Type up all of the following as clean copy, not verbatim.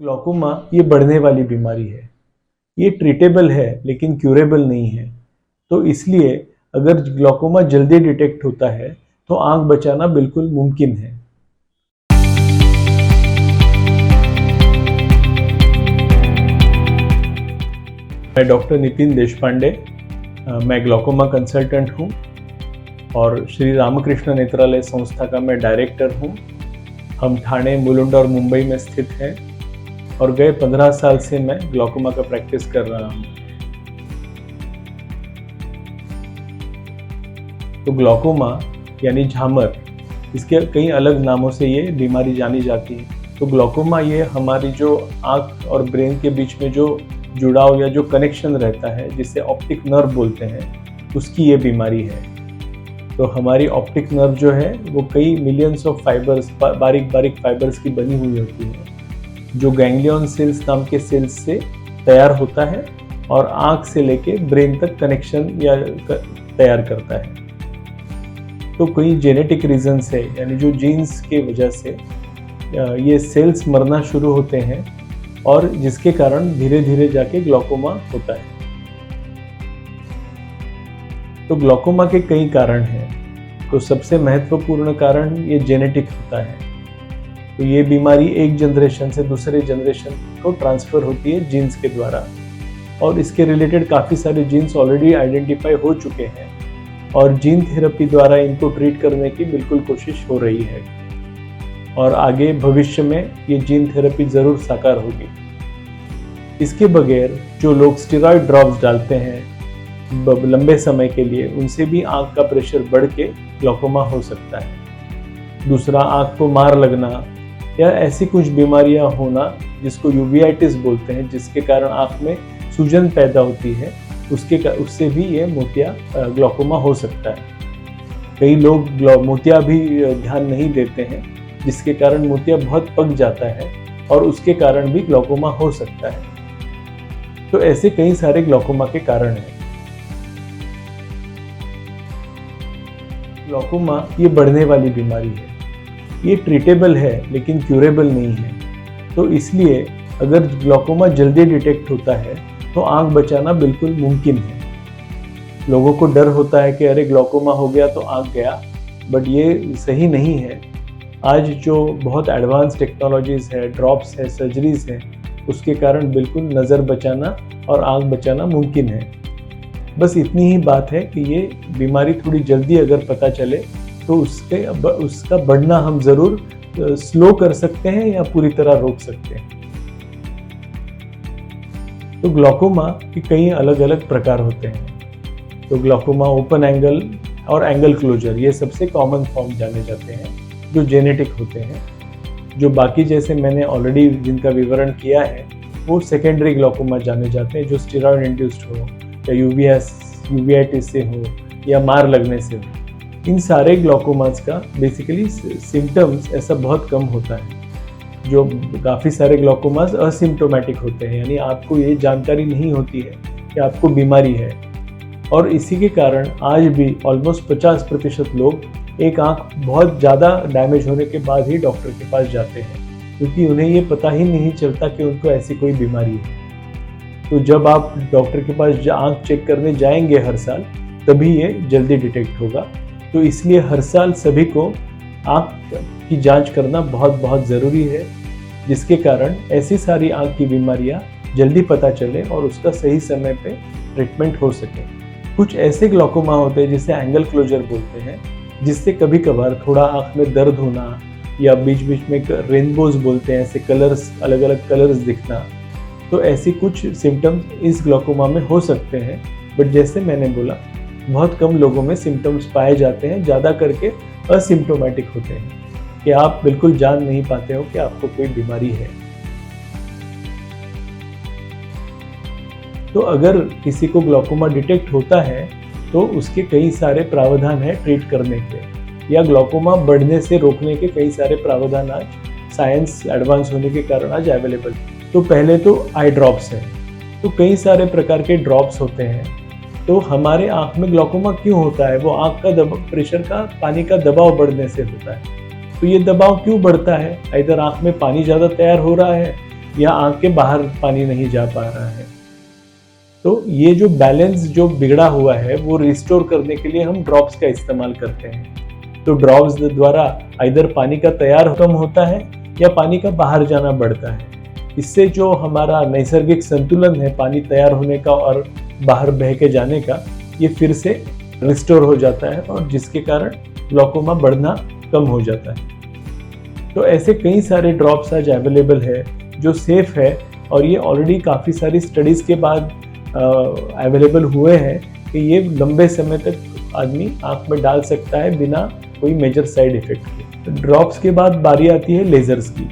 Glaucoma ये बढ़ने वाली बीमारी है। ये ट्रीटेबल है लेकिन क्यूरेबल नहीं है। तो इसलिए अगर ग्लॉकोमा जल्दी डिटेक्ट होता है तो आंख बचाना बिल्कुल मुमकिन है। मैं डॉक्टर नितिन देशपांडे, मैं ग्लॉकोमा कंसल्टेंट हूँ और श्री रामकृष्ण नेत्रालय संस्था का मैं डायरेक्टर हूँ। हम ठाणे, मुलुंड और मुंबई में स्थित हैं और गए 15 साल से मैं ग्लॉकोमा का प्रैक्टिस कर रहा हूँ। तो ग्लॉकोमा यानी झामर, इसके कई अलग नामों से ये बीमारी जानी जाती है। तो ग्लॉकोमा ये हमारी जो आँख और ब्रेन के बीच में जो जुड़ाव या जो कनेक्शन रहता है, जिसे ऑप्टिक नर्व बोलते हैं, उसकी ये बीमारी है। तो हमारी ऑप्टिक नर्व जो है वो कई मिलियंस ऑफ फाइबर्स, बारीक बारीक फाइबर्स की बनी हुई होती है, जो गैंग्लियन सेल्स नाम के सेल्स से तैयार होता है और आँख से लेके ब्रेन तक कनेक्शन या तैयार करता है। तो कई जेनेटिक रीजंस है, यानी जो जीन्स के वजह से ये सेल्स मरना शुरू होते हैं और जिसके कारण धीरे धीरे जाके ग्लॉकोमा होता है। तो ग्लॉकोमा के कई कारण हैं। तो सबसे महत्वपूर्ण कारण ये जेनेटिक होता है। तो ये बीमारी एक जनरेशन से दूसरे जनरेशन को ट्रांसफ़र होती है जीन्स के द्वारा, और इसके रिलेटेड काफ़ी सारे जीन्स ऑलरेडी आइडेंटिफाई हो चुके हैं और जीन थेरेपी द्वारा इनको ट्रीट करने की बिल्कुल कोशिश हो रही है और आगे भविष्य में ये जीन थेरेपी ज़रूर साकार होगी। इसके बगैर जो लोग स्टेरॉइड ड्रॉप्स डालते हैं लंबे समय के लिए, उनसे भी आँख का प्रेशर बढ़ के ग्लॉकोमा हो सकता है। दूसरा, आँख को मार लगना या ऐसी कुछ बीमारियां होना जिसको यूवियाइटिस बोलते हैं, जिसके कारण आँख में सूजन पैदा होती है, उससे भी ये मोतिया ग्लॉकोमा हो सकता है। कई लोग मोतिया भी ध्यान नहीं देते हैं, जिसके कारण मोतिया बहुत पक जाता है और उसके कारण भी ग्लॉकोमा हो सकता है। तो ऐसे कई सारे ग्लॉकोमा के कारण हैं। ग्लॉकोमा ये बढ़ने वाली बीमारी है। ये ट्रीटेबल है लेकिन क्यूरेबल नहीं है। तो इसलिए अगर ग्लॉकोमा जल्दी डिटेक्ट होता है तो आंख बचाना बिल्कुल मुमकिन है। लोगों को डर होता है कि अरे ग्लॉकोमा हो गया तो आंख गया, बट ये सही नहीं है। आज जो बहुत एडवांस टेक्नोलॉजीज है, ड्रॉप्स है, सर्जरीज है, उसके कारण बिल्कुल नज़र बचाना और आंख बचाना मुमकिन है। बस इतनी ही बात है कि ये बीमारी थोड़ी जल्दी अगर पता चले तो उसका बढ़ना हम ज़रूर स्लो कर सकते हैं या पूरी तरह रोक सकते हैं। तो ग्लॉकोमा के कई अलग अलग प्रकार होते हैं। तो ग्लॉकोमा ओपन एंगल और एंगल क्लोजर, ये सबसे कॉमन फॉर्म जाने जाते हैं, जो जेनेटिक होते हैं। जो बाकी जैसे मैंने ऑलरेडी जिनका विवरण किया है वो सेकेंडरी ग्लॉकोमा जाने जाते हैं, जो स्टेरॉइड इंड्यूस्ड हो या यूवियाइटिस से हो या मार लगने से हो। इन सारे ग्लॉकोमास का बेसिकली सिम्टम्स ऐसा बहुत कम होता है। जो काफ़ी सारे ग्लॉकोमास असिम्प्टोमेटिक होते हैं, यानी आपको ये जानकारी नहीं होती है कि आपको बीमारी है, और इसी के कारण आज भी ऑलमोस्ट 50% लोग एक आंख बहुत ज़्यादा डैमेज होने के बाद ही डॉक्टर के पास जाते हैं, क्योंकि उन्हें ये पता ही नहीं चलता कि उनको ऐसी कोई बीमारी है। तो जब आप डॉक्टर के पास आंख चेक करने जाएंगे हर साल, तभी ये जल्दी डिटेक्ट होगा। तो इसलिए हर साल सभी को आँख की जांच करना बहुत बहुत ज़रूरी है, जिसके कारण ऐसी सारी आँख की बीमारियां जल्दी पता चले और उसका सही समय पे ट्रीटमेंट हो सके। कुछ ऐसे ग्लॉकोमा होते हैं जिसे एंगल क्लोजर बोलते हैं, जिससे कभी कभार थोड़ा आँख में दर्द होना या बीच बीच में रेनबोज बोलते हैं, ऐसे कलर्स, अलग अलग कलर्स दिखना। तो ऐसी कुछ सिम्टम्स इस ग्लॉकोमा में हो सकते हैं, बट जैसे मैंने बोला बहुत कम लोगों में सिम्टम्स पाए जाते हैं। ज़्यादा करके असिम्प्टोमेटिक होते हैं कि आप बिल्कुल जान नहीं पाते हो कि आपको कोई बीमारी है। तो अगर किसी को ग्लॉकोमा डिटेक्ट होता है तो उसके कई सारे प्रावधान हैं ट्रीट करने के, या ग्लॉकोमा बढ़ने से रोकने के कई सारे प्रावधान आज साइंस एडवांस होने के कारण आज अवेलेबल। तो पहले तो आई ड्रॉप्स है। तो कई सारे प्रकार के ड्रॉप्स होते हैं। तो हमारे आँख में ग्लॉकोमा क्यों होता है? वो आँख का प्रेशर का, पानी का दबाव बढ़ने से होता है। तो ये दबाव क्यों बढ़ता है? इधर आँख में पानी ज़्यादा तैयार हो रहा है या आंख के बाहर पानी नहीं जा पा रहा है। तो ये जो बैलेंस जो बिगड़ा हुआ है वो रिस्टोर करने के लिए हम ड्रॉप्स का इस्तेमाल करते हैं। तो ड्रॉप्स द्वारा इधर पानी का तैयार कम होता है या पानी का बाहर जाना बढ़ता है। इससे जो हमारा नैसर्गिक संतुलन है पानी तैयार होने का और बाहर बह के जाने का, ये फिर से रिस्टोर हो जाता है और जिसके कारण ग्लूकोमा बढ़ना कम हो जाता है। तो ऐसे कई सारे ड्रॉप्स आज अवेलेबल है जो सेफ है और ये ऑलरेडी काफ़ी सारी स्टडीज़ के बाद अवेलेबल हुए हैं कि ये लंबे समय तक आदमी आँख में डाल सकता है बिना कोई मेजर साइड इफेक्ट के। ड्रॉप्स के बाद बारी आती है लेज़र्स की।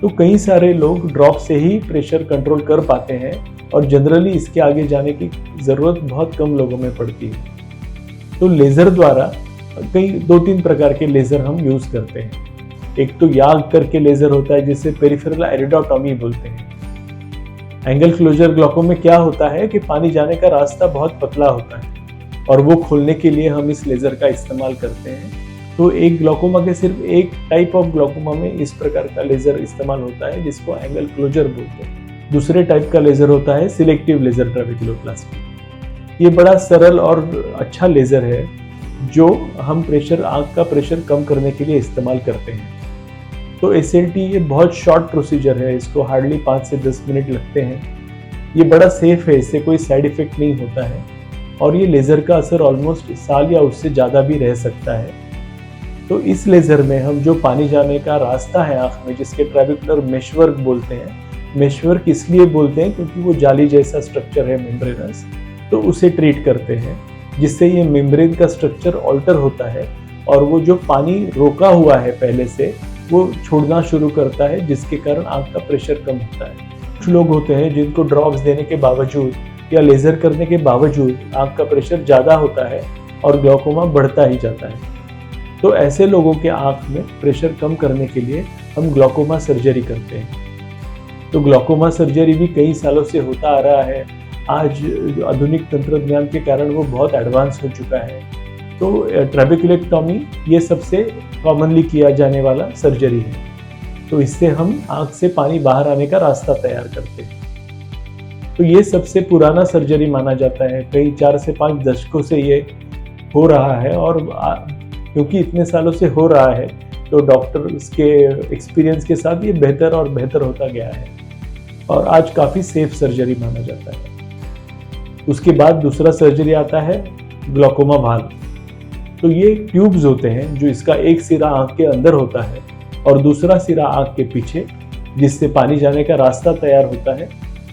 तो कई सारे लोग ड्रॉप से ही प्रेशर कंट्रोल कर पाते हैं और जनरली इसके आगे जाने की ज़रूरत बहुत कम लोगों में पड़ती है। तो लेज़र द्वारा कई 2-3 प्रकार के लेज़र हम यूज़ करते हैं। एक तो याग करके लेज़र होता है जिसे पेरिफेरल आइरिडोटॉमी बोलते हैं। एंगल क्लोजर ग्लूकोमा में क्या होता है कि पानी जाने का रास्ता बहुत पतला होता है और वो खोलने के लिए हम इस लेज़र का इस्तेमाल करते हैं। तो एक ग्लूकोमा के सिर्फ एक टाइप ऑफ ग्लूकोमा में इस प्रकार का लेज़र इस्तेमाल होता है जिसको एंगल क्लोजर बोलते हैं। दूसरे टाइप का लेज़र होता है सिलेक्टिव लेज़र ट्रेबेकुलोप्लास्टी। ये बड़ा सरल और अच्छा लेज़र है जो हम आँख का प्रेशर कम करने के लिए इस्तेमाल करते हैं। तो SLT ये बहुत शॉर्ट प्रोसीजर है, इसको हार्डली 5 से 10 मिनट लगते हैं। ये बड़ा सेफ है, इससे कोई साइड इफेक्ट नहीं होता है और ये लेज़र का असर ऑलमोस्ट साल या उससे ज़्यादा भी रह सकता है। तो इस लेज़र में हम जो पानी जाने का रास्ता है आँख में, जिसके ट्रेबेकुलर मेशवर्क बोलते हैं, मेशवर्क इसलिए बोलते हैं क्योंकि वो जाली जैसा स्ट्रक्चर है मेम्ब्रेनस, तो उसे ट्रीट करते हैं जिससे ये मेम्ब्रेन का स्ट्रक्चर ऑल्टर होता है और वो जो पानी रोका हुआ है पहले से वो छोड़ना शुरू करता है जिसके कारण आँख का प्रेशर कम होता है। कुछ लोग होते हैं जिनको ड्रॉप्स देने के बावजूद या लेज़र करने के बावजूद आँख का प्रेशर ज़्यादा होता है और ग्लूकोमा बढ़ता ही जाता है। तो ऐसे लोगों के आँख में प्रेशर कम करने के लिए हम ग्लूकोमा सर्जरी करते हैं। तो ग्लूकोमा सर्जरी भी कई सालों से होता आ रहा है। आज आधुनिक तंत्रज्ञान के कारण वो बहुत एडवांस हो चुका है। तो ट्रेबेकुलेक्टॉमी ये सबसे कॉमनली किया जाने वाला सर्जरी है। तो इससे हम आँख से पानी बाहर आने का रास्ता तैयार करते हैं। तो ये सबसे पुराना सर्जरी माना जाता है, कई 4 से 5 दशकों से ये हो रहा है और क्योंकि इतने सालों से हो रहा है तो डॉक्टर्स के एक्सपीरियंस के साथ ये बेहतर और बेहतर होता गया है और आज काफ़ी सेफ सर्जरी माना जाता है। उसके बाद दूसरा सर्जरी आता है ग्लूकोमा भाल्व। तो ये ट्यूब्स होते हैं जो इसका एक सिरा आँख के अंदर होता है और दूसरा सिरा आँख के पीछे, जिससे पानी जाने का रास्ता तैयार होता है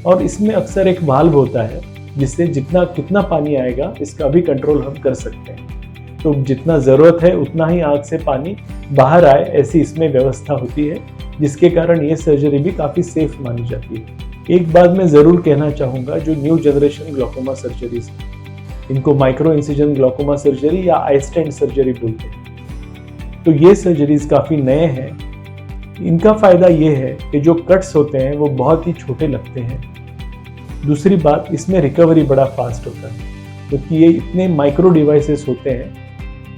और इसमें अक्सर एक वाल्व होता है जिससे कितना पानी आएगा इसका भी कंट्रोल हम कर सकते हैं। तो जितना ज़रूरत है उतना ही आँख से पानी बाहर आए ऐसी इसमें व्यवस्था होती है, जिसके कारण ये सर्जरी भी काफ़ी सेफ मानी जाती है। एक बात मैं ज़रूर कहना चाहूँगा, जो न्यू जनरेशन ग्लूकोमा सर्जरीज, इनको माइक्रो इंसिजन ग्लूकोमा सर्जरी या आई स्टेंट सर्जरी बोलते हैं। तो ये सर्जरीज काफ़ी नए हैं। इनका फ़ायदा ये है कि जो कट्स होते हैं वो बहुत ही छोटे लगते हैं। दूसरी बात, इसमें रिकवरी बड़ा फास्ट होता है क्योंकि ये इतने माइक्रो डिवाइसेस होते हैं।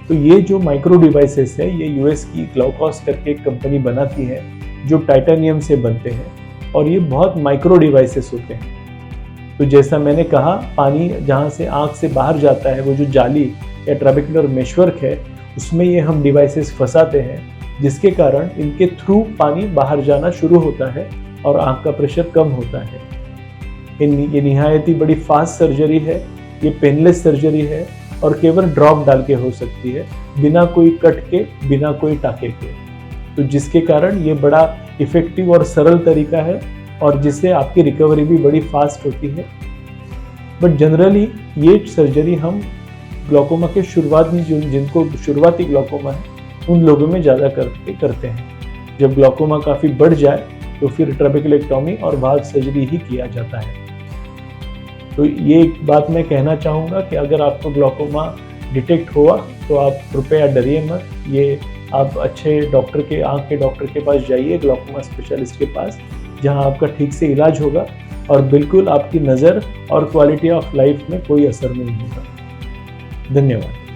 तो ये जो माइक्रो डिवाइसेस है ये US की ग्लाउकॉस करके एक कंपनी बनाती है जो टाइटेनियम से बनते हैं और ये बहुत माइक्रो डिवाइसेस होते हैं। तो जैसा मैंने कहा, पानी जहाँ से आँख से बाहर जाता है वो जो जाली या ट्रेबेकुलर मेशवर्क है उसमें ये हम डिवाइसेस फंसाते हैं, जिसके कारण इनके थ्रू पानी बाहर जाना शुरू होता है और आँख का प्रेशर कम होता है। ये निहायत ही बड़ी फास्ट सर्जरी है, ये पेनलेस सर्जरी है और केवल ड्रॉप डाल के हो सकती है, बिना कोई कट के, बिना कोई टाके के। तो जिसके कारण ये बड़ा इफेक्टिव और सरल तरीका है और जिससे आपकी रिकवरी भी बड़ी फास्ट होती है। बट जनरली ये सर्जरी हम ग्लूकोमा के जिनको शुरुआती ग्लूकोमा है उन लोगों में ज़्यादा करते हैं। जब ग्लूकोमा काफ़ी बढ़ जाए तो फिर ट्रेबेकुलेक्टॉमी और वाल्व सर्जरी ही किया जाता है। तो ये एक बात मैं कहना चाहूँगा कि अगर आपको ग्लूकोमा डिटेक्ट हुआ तो आप कृपया डरिए मत। ये आप अच्छे डॉक्टर के, आँख के डॉक्टर के पास जाइए, ग्लूकोमा स्पेशलिस्ट के पास, जहां आपका ठीक से इलाज होगा और बिल्कुल आपकी नज़र और क्वालिटी ऑफ लाइफ में कोई असर नहीं होगा। धन्यवाद।